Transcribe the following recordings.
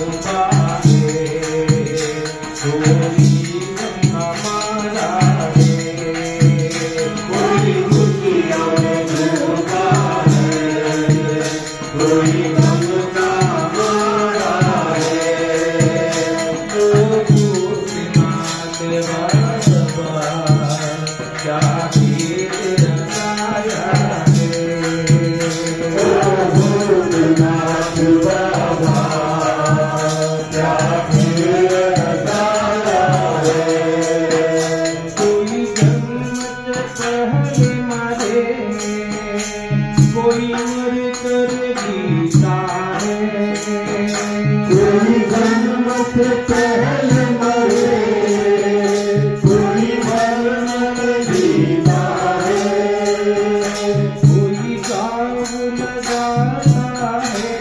उभा है, कोई हमारा है, कोई खुशियों में डूबा है, कोई गम हमारा है। ओ भूतनाथ बाबा क्या गीत रचाया है, ओ भूतनाथ बाबा क्या गीत रचाया है। कोई जन्म से पहले मरे, कोई मर कर जीता है, कोई जन्म से पहले मरे, कोई मर कर जीता है, कोई दाव लगाता है,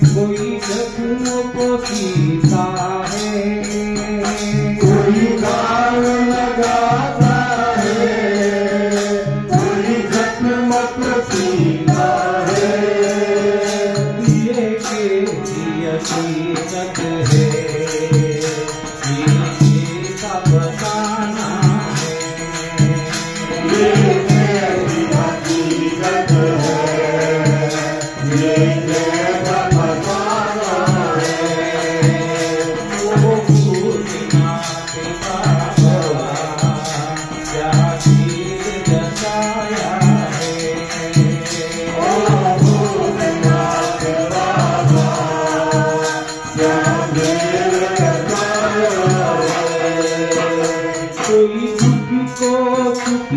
कोई जख्मों को सीता है, कोई दाव लगाता है, कोई जख्मों को सीता है। ये हकीकत है, ये का बताना है, ये हकीकत है, ये का बताना है। ओ भूतनाथ बाबा क्या गीत रचाया है, ओ भूतनाथ बाबा क्या गीत रचाया है। कोई सुख को सुख